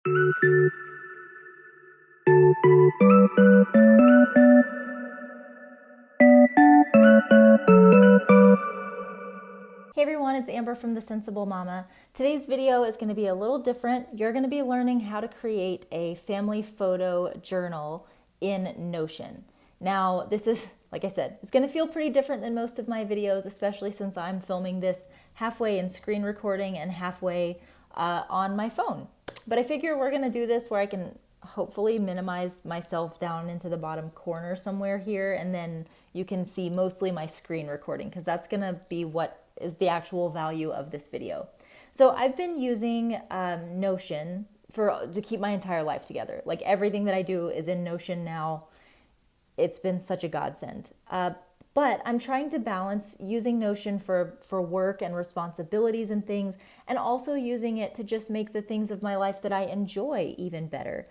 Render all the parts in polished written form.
Hey everyone, it's Amber from The Sensible Mama. Today's video is going to be a little different. You're going to be learning how to create a family photo journal in Notion. Now, this is, like I said, it's going to feel pretty different than most of my videos, especially since I'm filming this halfway in screen recording and halfway on my phone. But I figure we're going to do this where I can hopefully minimize myself down into the bottom corner somewhere here, and then you can see mostly my screen recording, because that's going to be what is the actual value of this video. So I've been using Notion to keep my entire life together. Like, everything that I do is in Notion now. It's been such a godsend. But I'm trying to balance using Notion for work and responsibilities and things, and also using it to just make the things of my life that I enjoy even better.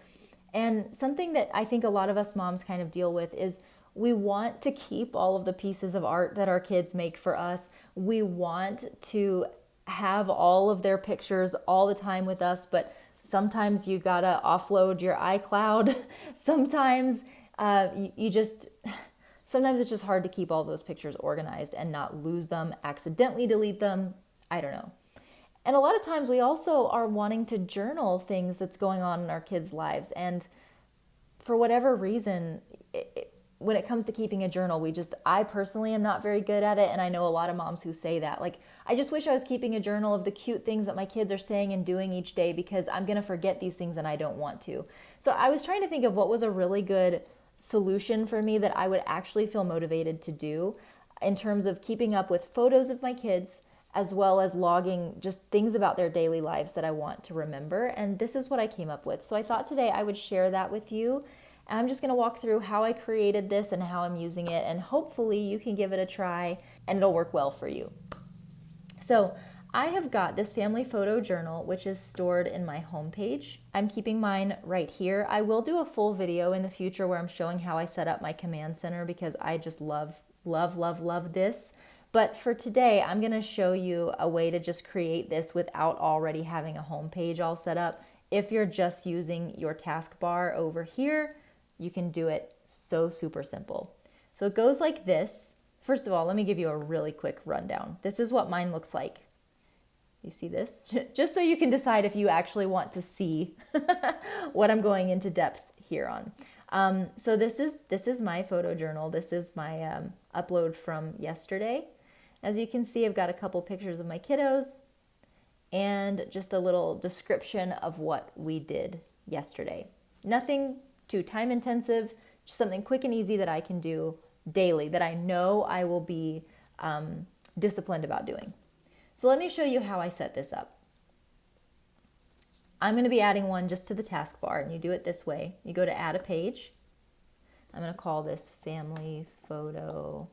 And something that I think a lot of us moms kind of deal with is we want to keep all of the pieces of art that our kids make for us. We want to have all of their pictures all the time with us, but sometimes you gotta offload your iCloud. Sometimes sometimes it's just hard to keep all those pictures organized and not lose them, accidentally delete them. I don't know. And a lot of times we also are wanting to journal things that's going on in our kids' lives. And for whatever reason, when it comes to keeping a journal, I personally am not very good at it. And I know a lot of moms who say that. Like, I just wish I was keeping a journal of the cute things that my kids are saying and doing each day, because I'm going to forget these things and I don't want to. So I was trying to think of what was a really good solution for me that I would actually feel motivated to do in terms of keeping up with photos of my kids, as well as logging just things about their daily lives that I want to remember. And this is what I came up with. So I thought today I would share that with you. And I'm just going to walk through how I created this and how I'm using it. And hopefully you can give it a try and it'll work well for you. So I have got this family photo journal, which is stored in my homepage. I'm keeping mine right here. I will do a full video in the future where I'm showing how I set up my command center, because I just love this. But for today, I'm going to show you a way to just create this without already having a home page all set up. If you're just using your taskbar over here, you can do it so super simple. So it goes like this. First of all, let me give you a really quick rundown. This is what mine looks like. You see this? Just so you can decide if you actually want to see what I'm going into depth here on. So this is my photo journal. This is my upload from yesterday. As you can see, I've got a couple pictures of my kiddos and just a little description of what we did yesterday. Nothing too time intensive, just something quick and easy that I can do daily that I know I will be disciplined about doing. So let me show you how I set this up. I'm going to be adding one just to the taskbar, and you do it this way. You go to add a page. I'm going to call this family photo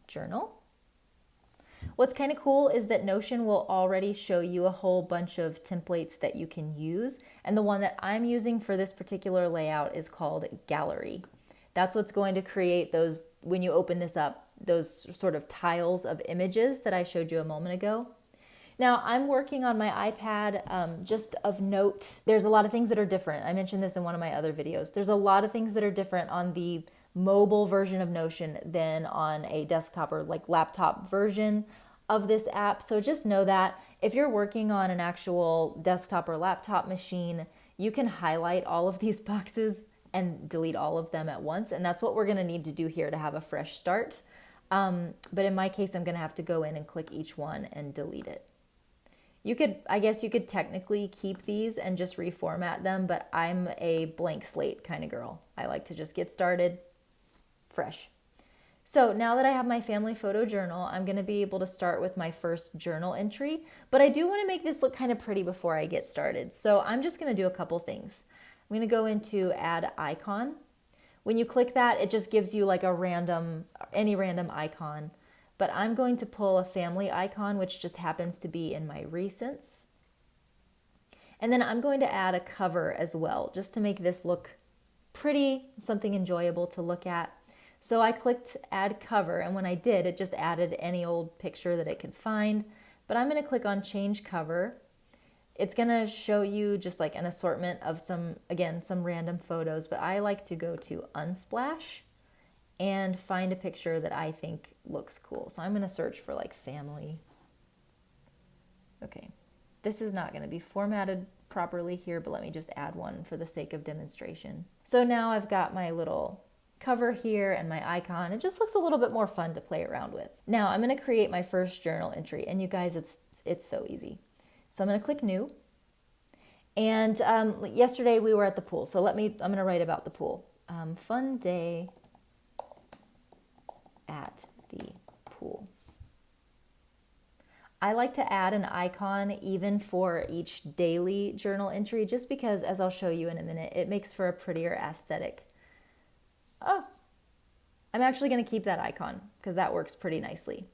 journal. What's kind of cool is that Notion will already show you a whole bunch of templates that you can use. And the one that I'm using for this particular layout is called Gallery. That's what's going to create those, when you open this up, those sort of tiles of images that I showed you a moment ago. Now, I'm working on my iPad. Just of note, there's a lot of things that are different. I mentioned this in one of my other videos. There's a lot of things that are different on the mobile version of Notion than on a desktop or like laptop version of this app. So just know that if you're working on an actual desktop or laptop machine, you can highlight all of these boxes and delete all of them at once. And that's what we're going to need to do here to have a fresh start. But in my case, I'm going to have to go in and click each one and delete it. I guess you could technically keep these and just reformat them, but I'm a blank slate kind of girl. I like to just get started fresh. So now that I have my family photo journal, I'm going to be able to start with my first journal entry, but I do want to make this look kind of pretty before I get started. So I'm just going to do a couple things. I'm going to go into add icon. When you click that, it just gives you like any random icon, but I'm going to pull a family icon, which just happens to be in my recents. And then I'm going to add a cover as well, just to make this look pretty, something enjoyable to look at. So I clicked add cover, and when I did, it just added any old picture that it could find. But I'm going to click on change cover. It's gonna show you just like an assortment of some random photos, but I like to go to Unsplash and find a picture that I think looks cool. So I'm gonna search for like family. Okay, this is not gonna be formatted properly here, but let me just add one for the sake of demonstration. So now I've got my little cover here and my icon. It just looks a little bit more fun to play around with. Now I'm gonna create my first journal entry, and you guys, it's so easy. So I'm gonna click New. And yesterday we were at the pool, so I'm gonna write about the pool. Fun day at the pool. I like to add an icon even for each daily journal entry, just because, as I'll show you in a minute, it makes for a prettier aesthetic. Oh, I'm actually going to keep that icon because that works pretty nicely.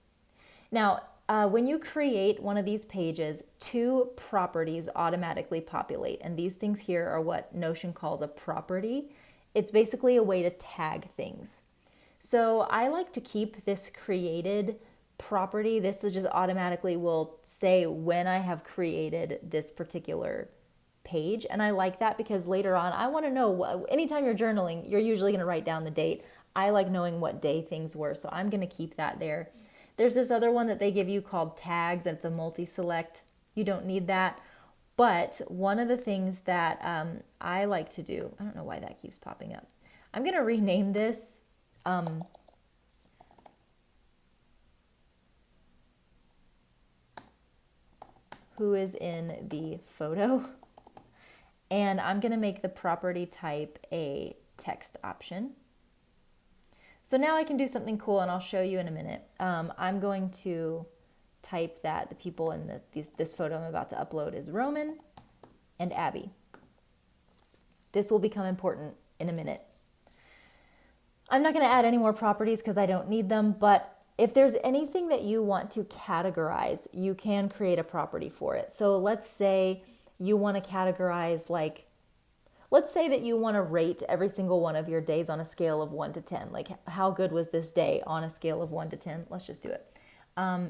Now, when you create one of these pages, 2 properties automatically populate, and these things here are what Notion calls a property. It's basically a way to tag things. So I like to keep this created property. This is just automatically will say when I have created this particular page. And I like that because later on, I want to know, anytime you're journaling, you're usually going to write down the date. I like knowing what day things were, so I'm going to keep that there. There's this other one that they give you called tags, and it's a multi-select. You don't need that. But one of the things that I like to do, I don't know why that keeps popping up. I'm going to rename this who is in the photo, and I'm going to make the property type a text option. So now I can do something cool, and I'll show you in a minute. I'm going to type that the people in this photo I'm about to upload is Roman and Abby. This will become important in a minute. I'm not going to add any more properties because I don't need them, but if there's anything that you want to categorize, you can create a property for it. So let's say you want to categorize, like, let's say that you want to rate every single one of your days on a scale of 1 to 10. Like, how good was this day on a scale of 1 to 10? Let's just do it.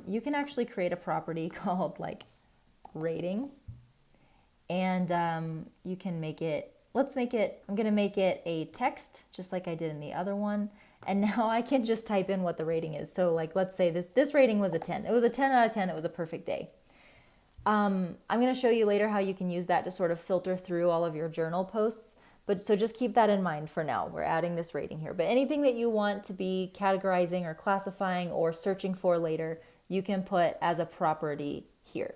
You can actually create a property called like rating, and you can make it, I'm going to make it a text just like I did in the other one. And now I can just type in what the rating is. So like, let's say this rating was a 10. It was a 10 out of 10. It was a perfect day. I'm going to show you later how you can use that to sort of filter through all of your journal posts. But so just keep that in mind for now. We're adding this rating here. But anything that you want to be categorizing or classifying or searching for later, you can put as a property here.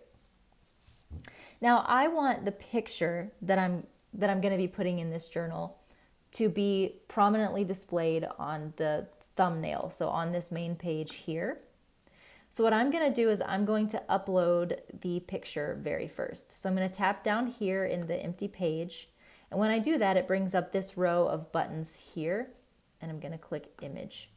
Now I want the picture that I'm going to be putting in this journal to be prominently displayed on the thumbnail, so on this main page here. So what I'm going to do is I'm going to upload the picture very first. So I'm going to tap down here in the empty page, and when I do that, it brings up this row of buttons here, and I'm going to click Image.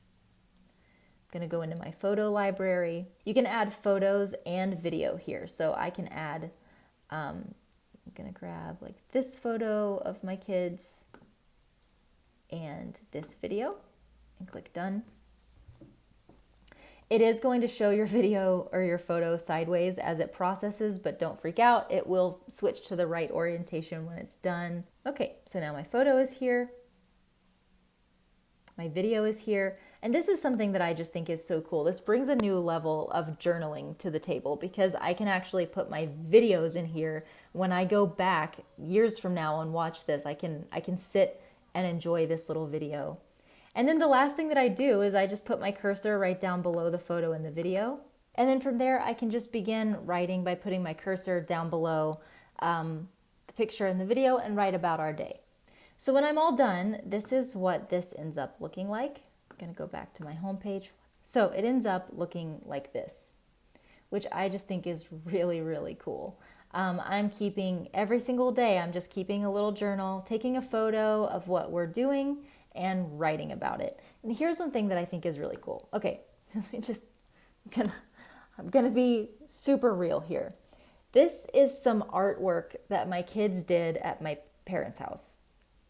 I'm going to go into my photo library. You can add photos and video here, so I can add, I'm going to grab like this photo of my kids and this video and click Done. It is going to show your video or your photo sideways as it processes, but don't freak out. It will switch to the right orientation when it's done. Okay, so now my photo is here. My video is here. And this is something that I just think is so cool. This brings a new level of journaling to the table because I can actually put my videos in here. When I go back years from now and watch this, I can sit and enjoy this little video. And then the last thing that I do is I just put my cursor right down below the photo in the video. And then from there, I can just begin writing by putting my cursor down below the picture in the video and write about our day. So when I'm all done, this is what this ends up looking like. I'm gonna go back to my home page. So it ends up looking like this, which I just think is really, really cool. I'm keeping every single day, I'm just keeping a little journal, taking a photo of what we're doing and writing about it. And here's one thing that I think is really cool. Okay, I'm gonna be super real here. This is some artwork that my kids did at my parents' house.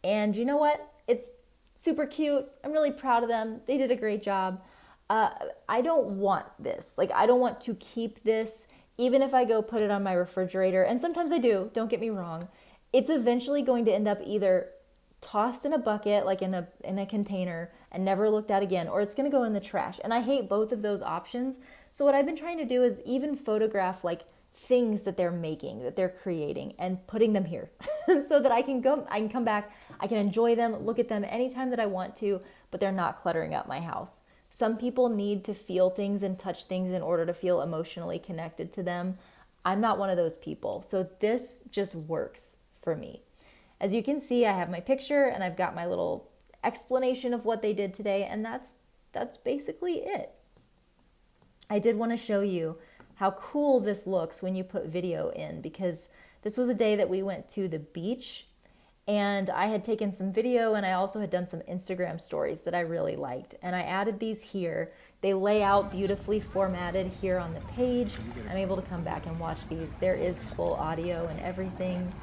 And you know what? It's super cute. I'm really proud of them. They did a great job. I don't want this. Like, I don't want to keep this. even if I go put it on my refrigerator, and sometimes I do, don't get me wrong, it's eventually going to end up either tossed in a bucket, like in a container, and never looked at again, or it's going to go in the trash. And I hate both of those options. So what I've been trying to do is even photograph like things that they're making, that they're creating, and putting them here so that I can come back, I can enjoy them, look at them anytime that I want to, but they're not cluttering up my house. Some people need to feel things and touch things in order to feel emotionally connected to them. I'm not one of those people. So this just works for me. As you can see, I have my picture and I've got my little explanation of what they did today, and that's basically it. I did want to show you how cool this looks when you put video in, because this was a day that we went to the beach and I had taken some video and I also had done some Instagram stories that I really liked, and I added these here. They lay out beautifully formatted here on the page. I'm able to come back and watch these. There is full audio and everything.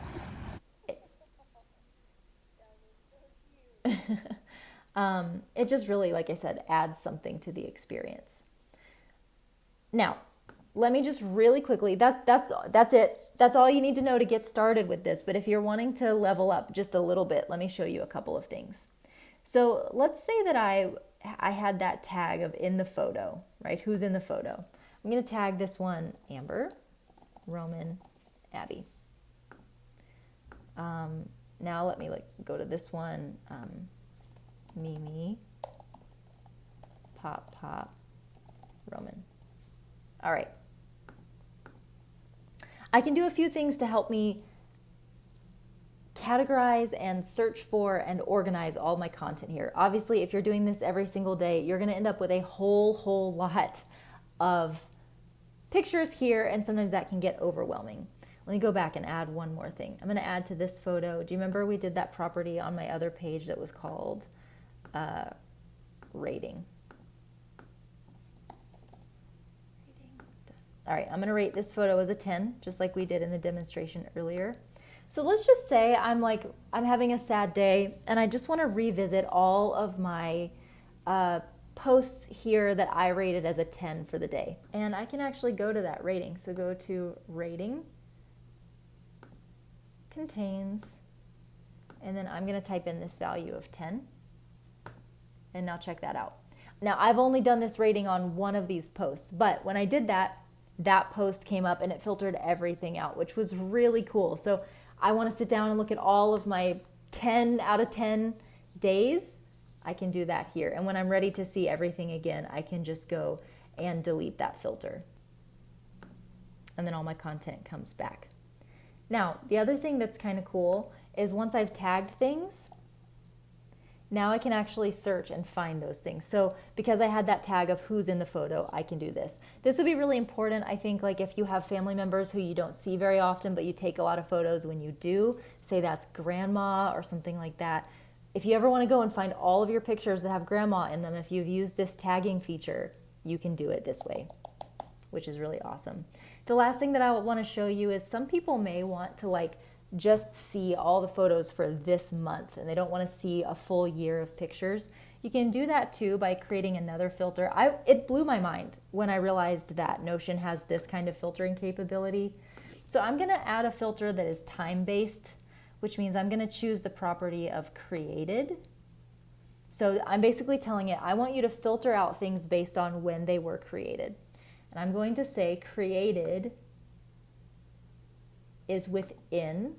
It just really, like I said, adds something to the experience. Now, let me just really quickly, that's it. That's all you need to know to get started with this. But if you're wanting to level up just a little bit, let me show you a couple of things. So let's say that I had that tag of in the photo, right? Who's in the photo? I'm going to tag this one, Amber, Roman, Abby. Now let me go to this one, Mimi, Pop, Roman. All right. I can do a few things to help me categorize and search for and organize all my content here. Obviously, if you're doing this every single day, you're going to end up with a whole lot of pictures here, and sometimes that can get overwhelming. Let me go back and add one more thing. I'm going to add to this photo. Do you remember we did that property on my other page that was called rating? All right, I'm going to rate this photo as a 10, just like we did in the demonstration earlier. So let's just say I'm having a sad day and I just want to revisit all of my posts here that I rated as a 10 for the day. And I can actually go to that rating. So go to rating, contains, and then I'm going to type in this value of 10. And now check that out. Now I've only done this rating on one of these posts, but when I did that, that post came up and it filtered everything out, which was really cool. So I want to sit down and look at all of my 10 out of 10 days. I can do that here. And when I'm ready to see everything again, I can just go and delete that filter. And then all my content comes back. Now, the other thing that's kind of cool is once I've tagged things, now I can actually search and find those things. So because I had that tag of who's in the photo, I can do this. This would be really important, I think, like if you have family members who you don't see very often, but you take a lot of photos when you do, say that's grandma or something like that. If you ever want to go and find all of your pictures that have grandma in them, if you've used this tagging feature, you can do it this way, which is really awesome. The last thing that I want to show you is some people may want to just see all the photos for this month and they don't want to see a full year of pictures. You can do that too by creating another filter. It blew my mind when I realized that Notion has this kind of filtering capability. So I'm going to add a filter that is time-based, which means I'm going to choose the property of created. So I'm basically telling it, I want you to filter out things based on when they were created. And I'm going to say created is within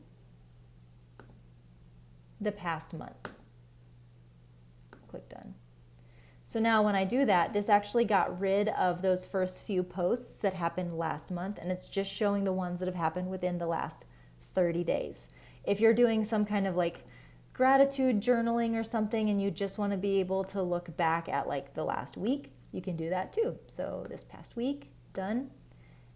the past month. Click done. So now when I do that, this actually got rid of those first few posts that happened last month, and it's just showing the ones that have happened within the last 30 days. If you're doing some kind of gratitude journaling or something and you just want to be able to look back at the last week, you can do that too. So this past week, done.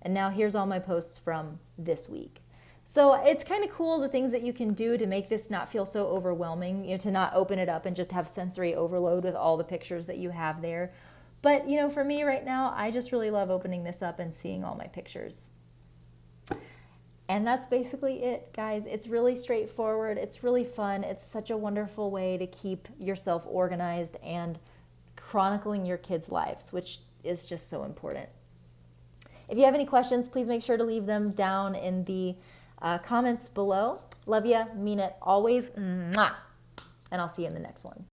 And now here's all my posts from this week. So it's kind of cool the things that you can do to make this not feel so overwhelming, to not open it up and just have sensory overload with all the pictures that you have there. But, for me right now, I just really love opening this up and seeing all my pictures. And that's basically it, guys. It's really straightforward. It's really fun. It's such a wonderful way to keep yourself organized and chronicling your kids' lives, which is just so important. If you have any questions, please make sure to leave them down in the comments below. Love ya, mean it always. Mwah. And I'll see you in the next one.